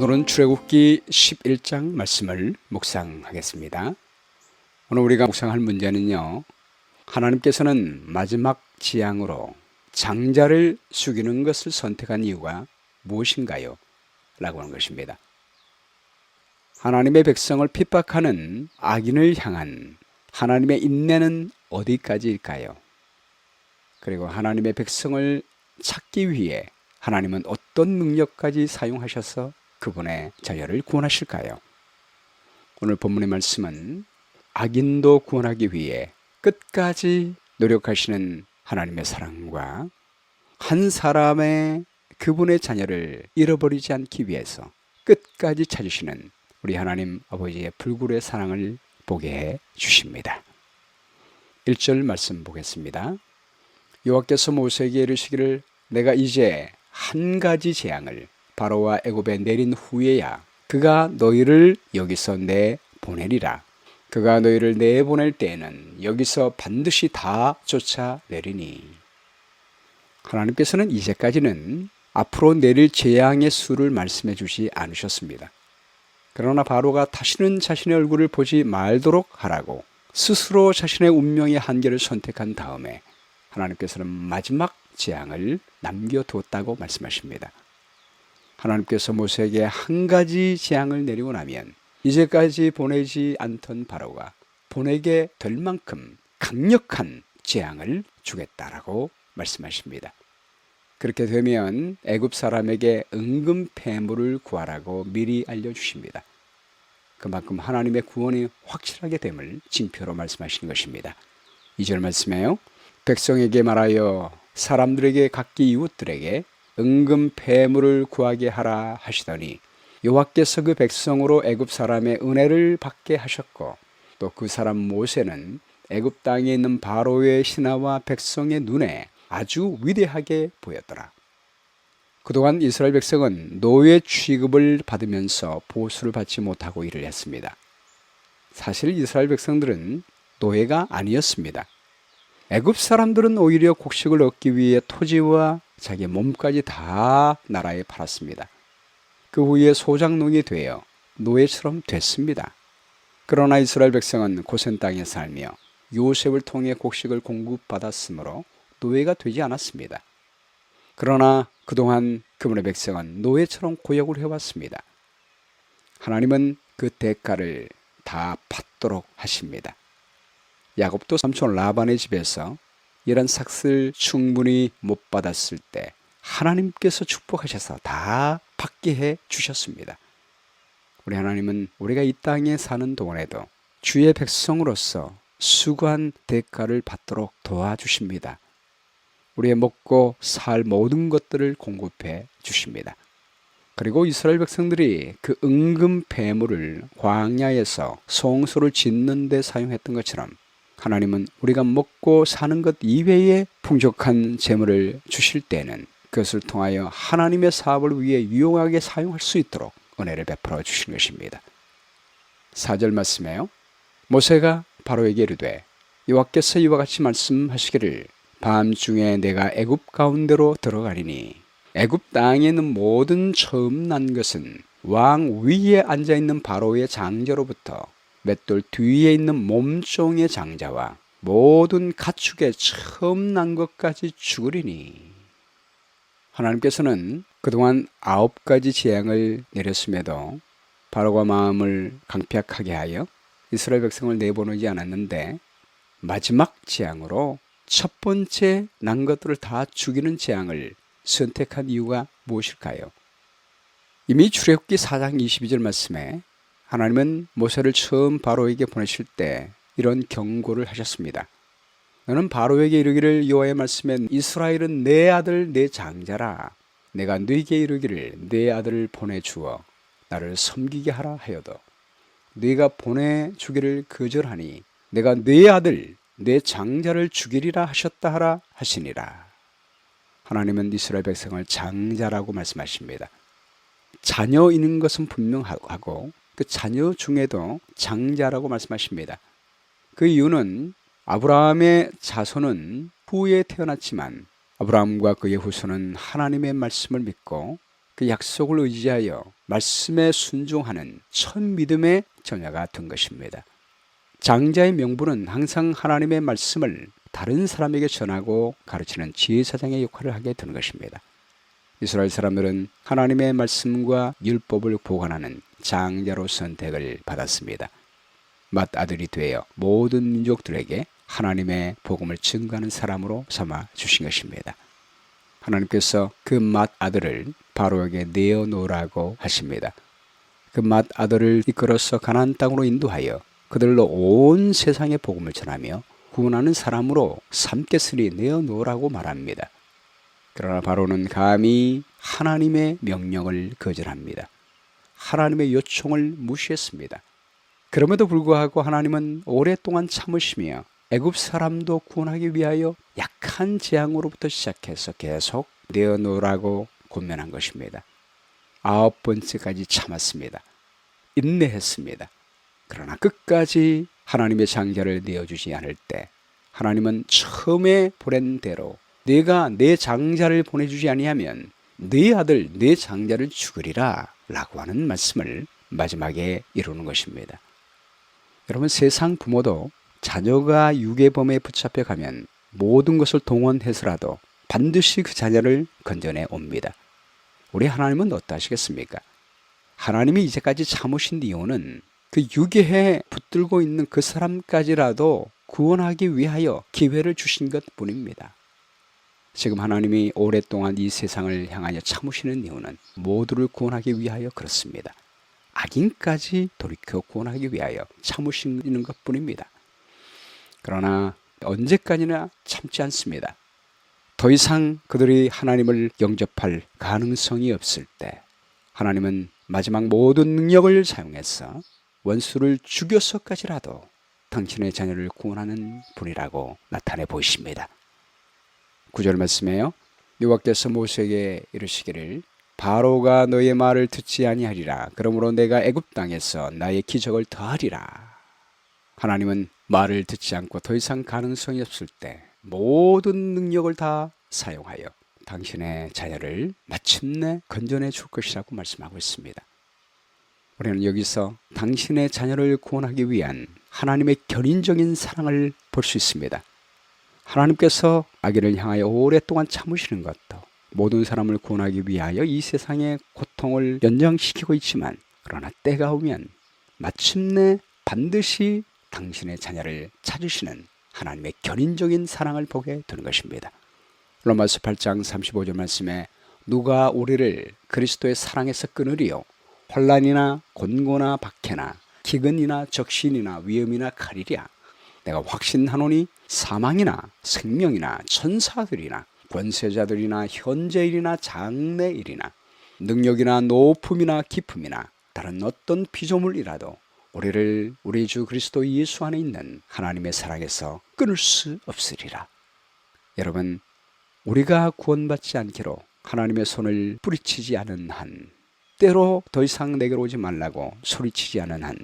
오늘은 출애굽기 11장 말씀을 묵상하겠습니다. 오늘 우리가 묵상할 문제는요, 하나님께서는 마지막 재앙으로 장자를 죽이는 것을 선택한 이유가 무엇인가요? 라고 하는 것입니다. 하나님의 백성을 핍박하는 악인을 향한 하나님의 인내는 어디까지일까요? 그리고 하나님의 백성을 찾기 위해 하나님은 어떤 능력까지 사용하셔서 그분의 자녀를 구원하실까요? 오늘 본문의 말씀은 악인도 구원하기 위해 끝까지 노력하시는 하나님의 사랑과 한 사람의 그분의 자녀를 잃어버리지 않기 위해서 끝까지 찾으시는 우리 하나님 아버지의 불굴의 사랑을 보게 해 주십니다. 1절 말씀 보겠습니다. 여호와께서 모세에게 이르시기를 내가 이제 한 가지 재앙을 바로와 애굽에 내린 후에야 그가 너희를 여기서 내보내리라. 그가 너희를 내보낼 때에는 여기서 반드시 다 쫓아내리니. 하나님께서는 이제까지는 앞으로 내릴 재앙의 수를 말씀해 주지 않으셨습니다. 그러나 바로가 다시는 자신의 얼굴을 보지 말도록 하라고 스스로 자신의 운명의 한계를 선택한 다음에 하나님께서는 마지막 재앙을 남겨두었다고 말씀하십니다. 하나님께서 모세에게 한 가지 재앙을 내리고 나면 이제까지 보내지 않던 바로가 보내게 될 만큼 강력한 재앙을 주겠다라고 말씀하십니다. 그렇게 되면 애굽 사람에게 은금 패물을 구하라고 미리 알려주십니다. 그만큼 하나님의 구원이 확실하게 됨을 징표로 말씀하시는 것입니다. 2절 말씀에요. 백성에게 말하여 사람들에게 각기 이웃들에게 은금 패물을 구하게 하라 하시더니 여호와께서 그 백성으로 애굽 사람의 은혜를 받게 하셨고 또 그 사람 모세는 애굽 땅에 있는 바로의 신하와 백성의 눈에 아주 위대하게 보였더라. 그동안 이스라엘 백성은 노예 취급을 받으면서 보수를 받지 못하고 일을 했습니다. 사실 이스라엘 백성들은 노예가 아니었습니다. 애굽 사람들은 오히려 곡식을 얻기 위해 토지와 자기 몸까지 다 나라에 팔았습니다. 그 후에 소작농이 되어 노예처럼 됐습니다. 그러나 이스라엘 백성은 고센 땅에 살며 요셉을 통해 곡식을 공급받았으므로 노예가 되지 않았습니다. 그러나 그동안 그분의 백성은 노예처럼 고역을 해왔습니다. 하나님은 그 대가를 다 받도록 하십니다. 야곱도 삼촌 라반의 집에서 이런 삭슬 충분히 못 받았을 때 하나님께서 축복하셔서 다 받게 해 주셨습니다. 우리 하나님은 우리가 이 땅에 사는 동안에도 주의 백성으로서 수고한 대가를 받도록 도와주십니다. 우리의 먹고 살 모든 것들을 공급해 주십니다. 그리고 이스라엘 백성들이 그 은금 패물을 광야에서 성소를 짓는 데 사용했던 것처럼 하나님은 우리가 먹고 사는 것 이외에 풍족한 재물을 주실 때는 그것을 통하여 하나님의 사업을 위해 유용하게 사용할 수 있도록 은혜를 베풀어 주시는 것입니다. 4절 말씀에요. 모세가 바로에게 이르되 여호와께서 이와 같이 말씀하시기를 밤중에 내가 애굽 가운데로 들어가리니 애굽 땅에 있는 모든 처음 난 것은 왕 위에 앉아있는 바로의 장자로부터 맷돌 뒤에 있는 몸종의 장자와 모든 가축의 처음 난 것까지 죽으리니. 하나님께서는 그동안 9가지 재앙을 내렸음에도 바로가 마음을 강팍하게 하여 이스라엘 백성을 내보내지 않았는데 마지막 재앙으로 첫 번째 난 것들을 다 죽이는 재앙을 선택한 이유가 무엇일까요? 이미 출애굽기 4장 22절 말씀에 하나님은 모세를 처음 바로에게 보내실 때 이런 경고를 하셨습니다. 너는 바로에게 이르기를 여호와의 말씀엔 이스라엘은 내 아들 내 장자라. 내가 네게 이르기를 내 아들을 보내주어 나를 섬기게 하라 하여도 네가 보내주기를 거절하니 내가 네 아들 내 장자를 죽이리라 하셨다 하라 하시니라. 하나님은 이스라엘 백성을 장자라고 말씀하십니다. 자녀인 것은 분명하고 그 자녀 중에도 장자라고 말씀하십니다. 그 이유는 아브라함의 자손은 후에 태어났지만 아브라함과 그의 후손은 하나님의 말씀을 믿고 그 약속을 의지하여 말씀에 순종하는 첫 믿음의 자녀가 된 것입니다. 장자의 명분은 항상 하나님의 말씀을 다른 사람에게 전하고 가르치는 지혜사장의 역할을 하게 되는 것입니다. 이스라엘 사람들은 하나님의 말씀과 율법을 보관하는 장자로 선택을 받았습니다. 맏아들이 되어 모든 민족들에게 하나님의 복음을 증거하는 사람으로 삼아 주신 것입니다. 하나님께서 그 맏아들을 바로에게 내어놓으라고 하십니다. 그 맏아들을 이끌어서 가나안 땅으로 인도하여 그들로 온 세상의 복음을 전하며 구원하는 사람으로 삼겠으니 내어놓으라고 말합니다. 그러나 바로는 감히 하나님의 명령을 거절합니다. 하나님의 요청을 무시했습니다. 그럼에도 불구하고 하나님은 오랫동안 참으시며 애굽 사람도 구원하기 위하여 약한 재앙으로부터 시작해서 계속 내어놓으라고 권면한 것입니다. 9번째까지 참았습니다. 인내했습니다. 그러나 끝까지 하나님의 장자를 내어주지 않을 때 하나님은 처음에 보낸 대로 내가 내 장자를 보내주지 아니하면 네 아들 내 장자를 죽으리라 라고 하는 말씀을 마지막에 이루는 것입니다. 여러분, 세상 부모도 자녀가 유괴범에 붙잡혀 가면 모든 것을 동원해서라도 반드시 그 자녀를 건져내 옵니다. 우리 하나님은 어떠하시겠습니까? 하나님이 이제까지 참으신 이유는 그 유괴해 붙들고 있는 그 사람까지라도 구원하기 위하여 기회를 주신 것뿐입니다. 지금 하나님이 오랫동안 이 세상을 향하여 참으시는 이유는 모두를 구원하기 위하여 그렇습니다. 악인까지 돌이켜 구원하기 위하여 참으시는 것뿐입니다. 그러나 언제까지나 참지 않습니다. 더 이상 그들이 하나님을 영접할 가능성이 없을 때 하나님은 마지막 모든 능력을 사용해서 원수를 죽여서까지라도 당신의 자녀를 구원하는 분이라고 나타내 보이십니다. 9절 말씀에요. 여호와께서 모세에게 이르시기를 바로가 너의 말을 듣지 아니하리라. 그러므로 내가 애굽 땅에서 나의 기적을 더하리라. 하나님은 말을 듣지 않고 더 이상 가능성이 없을 때 모든 능력을 다 사용하여 당신의 자녀를 마침내 건져내 줄 것이라고 말씀하고 있습니다. 우리는 여기서 당신의 자녀를 구원하기 위한 하나님의 견인적인 사랑을 볼 수 있습니다. 하나님께서 아기를 향하여 오랫동안 참으시는 것도 모든 사람을 구원하기 위하여 이 세상의 고통을 연장시키고 있지만, 그러나 때가 오면 마침내 반드시 당신의 자녀를 찾으시는 하나님의 견인적인 사랑을 보게 되는 것입니다. 로마서 8장 35절 말씀에 누가 우리를 그리스도의 사랑에서 끊으리요? 환난이나 곤고나 박해나 기근이나 적신이나 위험이나 칼이랴. 내가 확신하노니 사망이나 생명이나 천사들이나 권세자들이나 현재일이나 장래일이나 능력이나 높음이나 깊음이나 다른 어떤 피조물이라도 우리를 우리 주 그리스도 예수 안에 있는 하나님의 사랑에서 끊을 수 없으리라. 여러분, 우리가 구원받지 않기로 하나님의 손을 뿌리치지 않은 한, 때로 더 이상 내게로 오지 말라고 소리치지 않은 한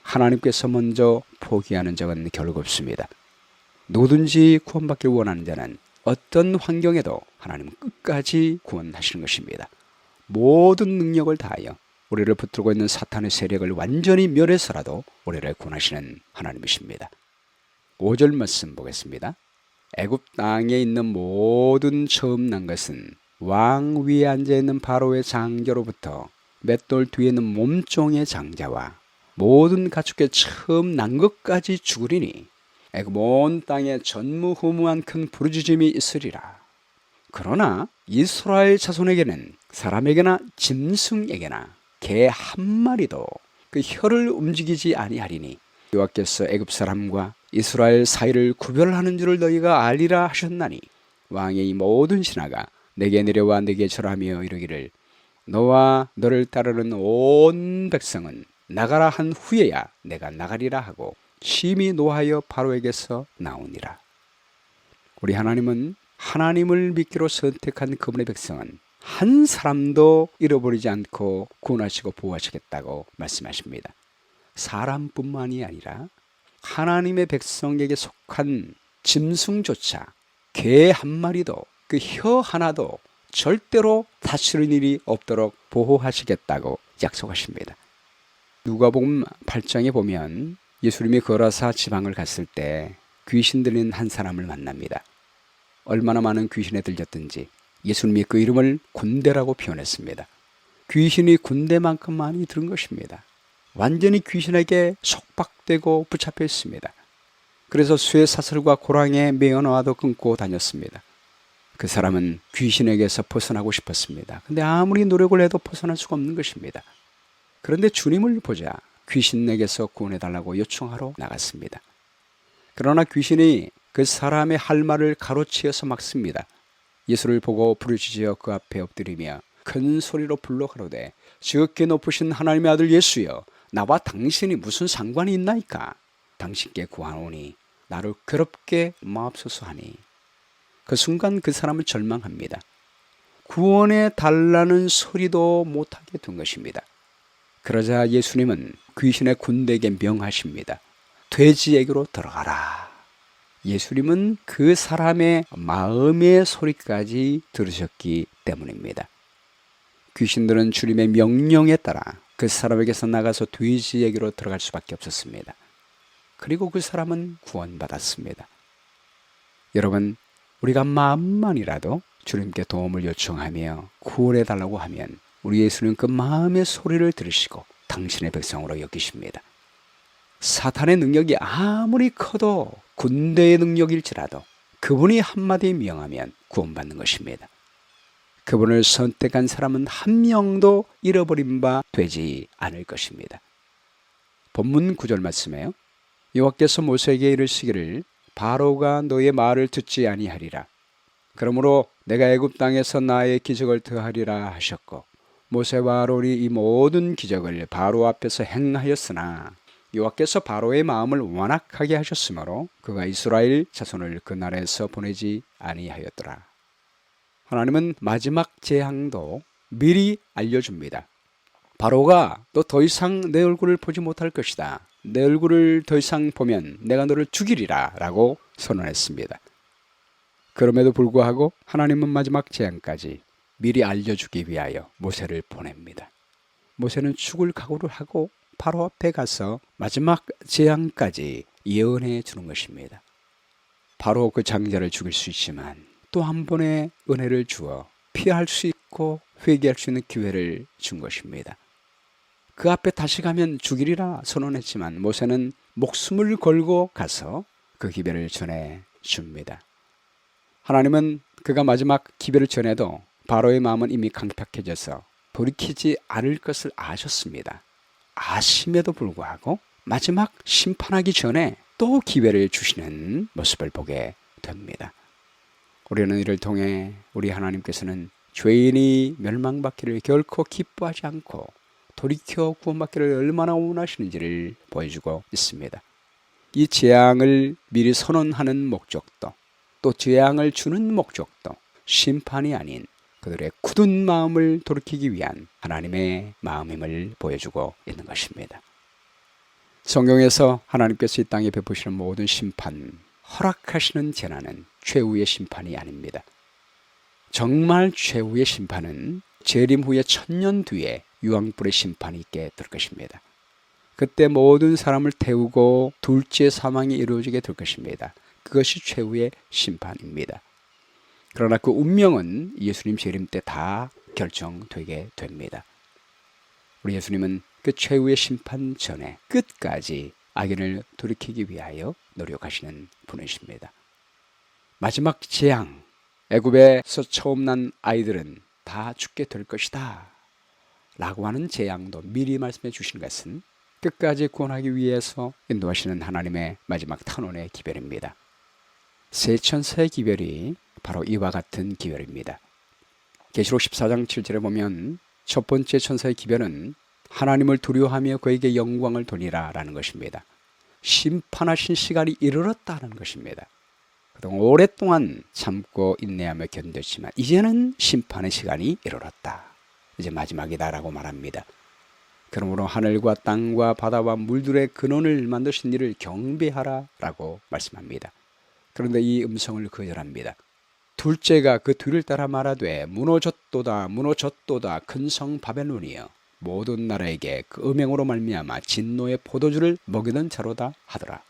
하나님께서 먼저 포기하는 적은 결국 없습니다. 누구든지 구원받길 원하는 자는 어떤 환경에도 하나님은 끝까지 구원하시는 것입니다. 모든 능력을 다하여 우리를 붙들고 있는 사탄의 세력을 완전히 멸해서라도 우리를 구원하시는 하나님이십니다. 5절 말씀 보겠습니다. 애굽 땅에 있는 모든 처음 난 것은 왕 위에 앉아있는 바로의 장자로부터 맷돌 뒤에 있는 몸종의 장자와 모든 가축의 처음 난 것까지 죽으리니 애굽 온 땅에 전무후무한 큰 부르짖음이 있으리라. 그러나 이스라엘 자손에게는 사람에게나 짐승에게나 개 한 마리도 그 혀를 움직이지 아니하리니 여호와께서 애굽 사람과 이스라엘 사이를 구별하는 줄을 너희가 알리라 하셨나니, 왕의 이 모든 신하가 내게 내려와 내게 절하며 이르기를 너와 너를 따르는 온 백성은 나가라 한 후에야 내가 나가리라 하고 심히 노하여 바로에게서 나오니라. 우리 하나님은 하나님을 믿기로 선택한 그분의 백성은 한 사람도 잃어버리지 않고 구원하시고 보호하시겠다고 말씀하십니다. 사람뿐만이 아니라 하나님의 백성에게 속한 짐승조차 개 한 마리도 그 혀 하나도 절대로 다치는 일이 없도록 보호하시겠다고 약속하십니다. 누가복음 8장에 보면 예수님이 거라사 지방을 갔을 때 귀신 들린 한 사람을 만납니다. 얼마나 많은 귀신에 들렸든지 예수님이 그 이름을 군대라고 표현했습니다. 귀신이 군대만큼 많이 들은 것입니다. 완전히 귀신에게 속박되고 붙잡혀 있습니다. 그래서 쇠사슬과 고랑에 매어놓아도 끊고 다녔습니다. 그 사람은 귀신에게서 벗어나고 싶었습니다. 근데 아무리 노력을 해도 벗어날 수가 없는 것입니다. 그런데 주님을 보자 귀신에게서 구원해달라고 요청하러 나갔습니다. 그러나 귀신이 그 사람의 할 말을 가로치어서 막습니다. 예수를 보고 부르짖어 그 앞에 엎드리며 큰 소리로 불러 가로되 지극히 높으신 하나님의 아들 예수여, 나와 당신이 무슨 상관이 있나이까? 당신께 구하오니 나를 괴롭게 마옵소서 하니, 그 순간 그 사람은 절망합니다. 구원해 달라는 소리도 못하게 된 것입니다. 그러자 예수님은 귀신의 군대에게 명하십니다. 돼지에게로 들어가라. 예수님은 그 사람의 마음의 소리까지 들으셨기 때문입니다. 귀신들은 주님의 명령에 따라 그 사람에게서 나가서 돼지에게로 들어갈 수밖에 없었습니다. 그리고 그 사람은 구원받았습니다. 여러분, 우리가 마음만이라도 주님께 도움을 요청하며 구원해 달라고 하면 우리 예수는 그 마음의 소리를 들으시고 당신의 백성으로 여기십니다. 사탄의 능력이 아무리 커도 군대의 능력일지라도 그분이 한마디 명하면 구원받는 것입니다. 그분을 선택한 사람은 한 명도 잃어버린 바 되지 않을 것입니다. 본문 9절 말씀에요. 여호와께서 모세에게 이르시기를 바로가 너의 말을 듣지 아니하리라. 그러므로 내가 애굽 땅에서 나의 기적을 더하리라 하셨고, 모세와 아론이 이 모든 기적을 바로 앞에서 행하였으나 여호와께서 바로의 마음을 완악하게 하셨으므로 그가 이스라엘 자손을 그 나라에서 보내지 아니하였더라. 하나님은 마지막 재앙도 미리 알려줍니다. 바로가 너 더 이상 내 얼굴을 보지 못할 것이다. 내 얼굴을 더 이상 보면 내가 너를 죽이리라 라고 선언했습니다. 그럼에도 불구하고 하나님은 마지막 재앙까지 미리 알려주기 위하여 모세를 보냅니다. 모세는 죽을 각오를 하고 바로 앞에 가서 마지막 재앙까지 예언해 주는 것입니다. 바로 그 장자를 죽일 수 있지만 또 한 번의 은혜를 주어 피할 수 있고 회개할 수 있는 기회를 준 것입니다. 그 앞에 다시 가면 죽이리라 선언했지만 모세는 목숨을 걸고 가서 그 기별을 전해 줍니다. 하나님은 그가 마지막 기별을 전해도 바로의 마음은 이미 강팍해져서 돌이키지 않을 것을 아셨습니다. 아심에도 불구하고 마지막 심판하기 전에 또 기회를 주시는 모습을 보게 됩니다. 우리는 이를 통해 우리 하나님께서는 죄인이 멸망받기를 결코 기뻐하지 않고 돌이켜 구원받기를 얼마나 원하시는지를 보여주고 있습니다. 이 재앙을 미리 선언하는 목적도, 또 재앙을 주는 목적도 심판이 아닌 그들의 굳은 마음을 돌이키기 위한 하나님의 마음임을 보여주고 있는 것입니다. 성경에서 하나님께서 이 땅에 베푸시는 모든 심판, 허락하시는 재난은 최후의 심판이 아닙니다. 정말 최후의 심판은 재림 후에 1000년 뒤에 유황불의 심판이 있게 될 것입니다. 그때 모든 사람을 태우고 둘째 사망이 이루어지게 될 것입니다. 그것이 최후의 심판입니다. 그러나 그 운명은 예수님 재림 때 다 결정되게 됩니다. 우리 예수님은 그 최후의 심판 전에 끝까지 악인을 돌이키기 위하여 노력하시는 분이십니다. 마지막 재앙, 애굽에서 처음 난 아이들은 다 죽게 될 것이다 라고 하는 재앙도 미리 말씀해 주신 것은 끝까지 구원하기 위해서 인도하시는 하나님의 마지막 탄원의 기별입니다. 세 천사의 기별이 바로 이와 같은 기별입니다. 계시록 14장 7절에 보면 첫 번째 천사의 기별은 하나님을 두려워하며 그에게 영광을 돌리라 라는 것입니다. 심판하신 시간이 이르렀다는 것입니다. 그동안 오랫동안 참고 인내하며 견뎠지만 이제는 심판의 시간이 이르렀다. 이제 마지막이다 라고 말합니다. 그러므로 하늘과 땅과 바다와 물들의 근원을 만드신 이를 경배하라 라고 말씀합니다. 그런데 이 음성을 거절합니다. 둘째가 그 뒤를 따라 말하되 무너졌도다 무너졌도다 큰 성 바벨론이여 모든 나라에게 그 음행으로 말미암아 진노의 포도주를 먹이는 자로다 하더라.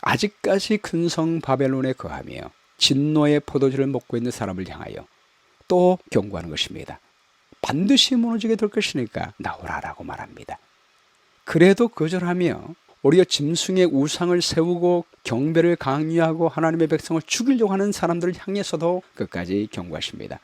아직까지 큰 성 바벨론에 거하며 진노의 포도주를 먹고 있는 사람을 향하여 또 경고하는 것입니다. 반드시 무너지게 될 것이니까 나오라라고 말합니다. 그래도 거절하며 오히려 짐승의 우상을 세우고 경배를 강요하고 하나님의 백성을 죽이려고 하는 사람들을 향해서도 끝까지 경고하십니다.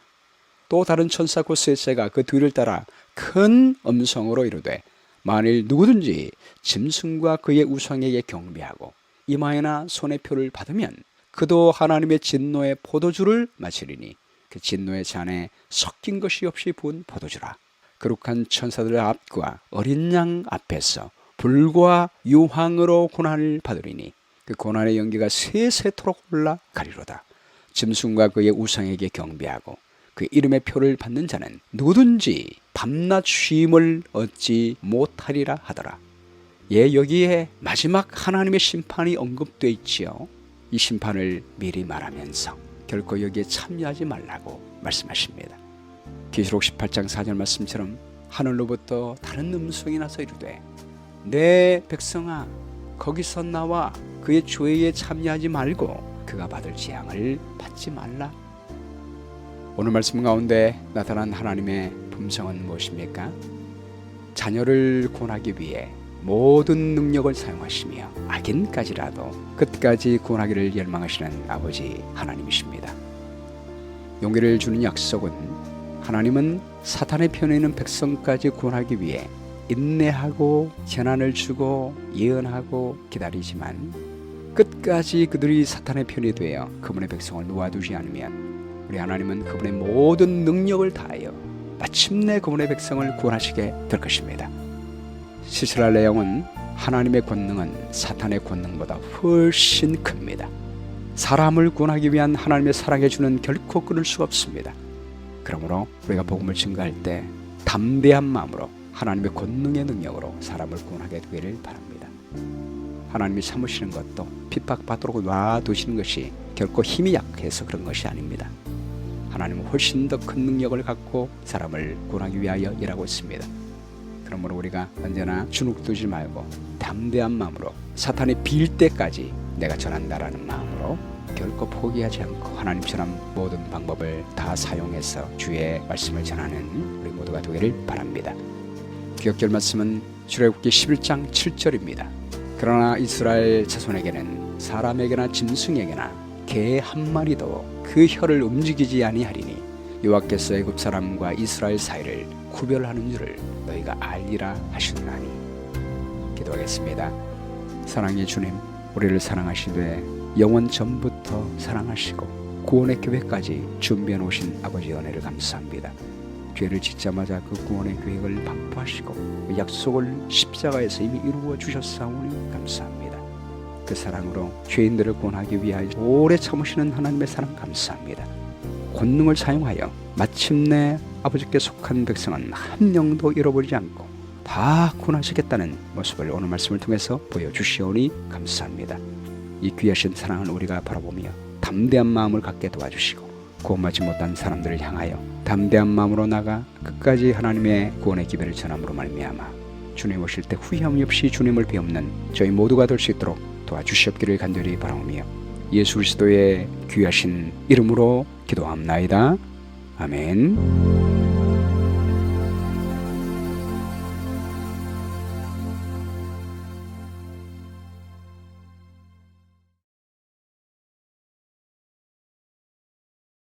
또 다른 천사 곧 셋째가 그 뒤를 따라 큰 음성으로 이르되 만일 누구든지 짐승과 그의 우상에게 경배하고 이마에나 손에 표를 받으면 그도 하나님의 진노의 포도주를 마시리니 그 진노의 잔에 섞인 것이 없이 부은 포도주라. 거룩한 천사들 앞과 어린 양 앞에서 불과 유황으로 고난을 받으리니 그 고난의 연기가 세세토록 올라가리로다. 짐승과 그의 우상에게 경배하고 그 이름의 표를 받는 자는 누구든지 밤낮 쉼을 얻지 못하리라 하더라. 예, 여기에 마지막 하나님의 심판이 언급되어 있지요. 이 심판을 미리 말하면서 결코 여기에 참여하지 말라고 말씀하십니다. 계시록 18장 4절 말씀처럼 하늘로부터 다른 음성이 나서 이르되 내 백성아 거기서 나와 그의 죄에 참여하지 말고 그가 받을 재앙을 받지 말라. 오늘 말씀 가운데 나타난 하나님의 품성은 무엇입니까? 자녀를 구원하기 위해 모든 능력을 사용하시며 악인까지라도 끝까지 구원하기를 열망하시는 아버지 하나님이십니다. 용기를 주는 약속은 하나님은 사탄의 편에 있는 백성까지 구원하기 위해 인내하고 재난을 주고 예언하고 기다리지만 끝까지 그들이 사탄의 편이 되어 그분의 백성을 놓아두지 않으면 우리 하나님은 그분의 모든 능력을 다하여 마침내 그분의 백성을 구원하시게 될 것입니다. 시스라 내용은 하나님의 권능은 사탄의 권능보다 훨씬 큽니다. 사람을 구원하기 위한 하나님의 사랑의 주는 결코 끊을 수가 없습니다. 그러므로 우리가 복음을 증거할 때 담대한 마음으로 하나님의 권능의 능력으로 사람을 구원하게 되기를 바랍니다. 하나님이 참으시는 것도 핍박받도록 놔두시는 것이 결코 힘이 약해서 그런 것이 아닙니다. 하나님은 훨씬 더 큰 능력을 갖고 사람을 구원하기 위하여 일하고 있습니다. 그러므로 우리가 언제나 주눅들지 말고 담대한 마음으로 사탄이 빌 때까지 내가 전한다라는 마음으로 결코 포기하지 않고 하나님처럼 모든 방법을 다 사용해서 주의 말씀을 전하는 우리 모두가 되기를 바랍니다. 기억될 말씀은 출애굽기 11장 7절입니다. 그러나 이스라엘 자손에게는 사람에게나 짐승에게나 개 한 마리도 그 혀를 움직이지 아니하리니 여호와께서 애굽 사람과 이스라엘 사이를 구별하는 줄을 너희가 알리라 하셨나니. 기도하겠습니다. 사랑의 주님, 우리를 사랑하시되 영원 전부터 사랑하시고 구원의 계획까지 준비해 놓으신 아버지의 은혜를 감사합니다. 죄를 짓자마자 그 구원의 계획을 방포하시고 그 약속을 십자가에서 이미 이루어 주셨사오니 감사합니다. 그 사랑으로 죄인들을 구원하기 위하여 오래 참으시는 하나님의 사랑 감사합니다. 권능을 사용하여 마침내 아버지께 속한 백성은 한 명도 잃어버리지 않고 다 구원하시겠다는 모습을 오늘 말씀을 통해서 보여주시오니 감사합니다. 이 귀하신 사랑을 우리가 바라보며 담대한 마음을 갖게 도와주시고 구원받지 못한 사람들을 향하여 담대한 마음으로 나가 끝까지 하나님의 구원의 기별을 전함으로 말미암아 주님 오실 때 후회함 없이 주님을 배움는 저희 모두가 될 수 있도록 도와주시옵기를 간절히 바라오며 예수 그리스도의 귀하신 이름으로 기도합나이다. 아멘.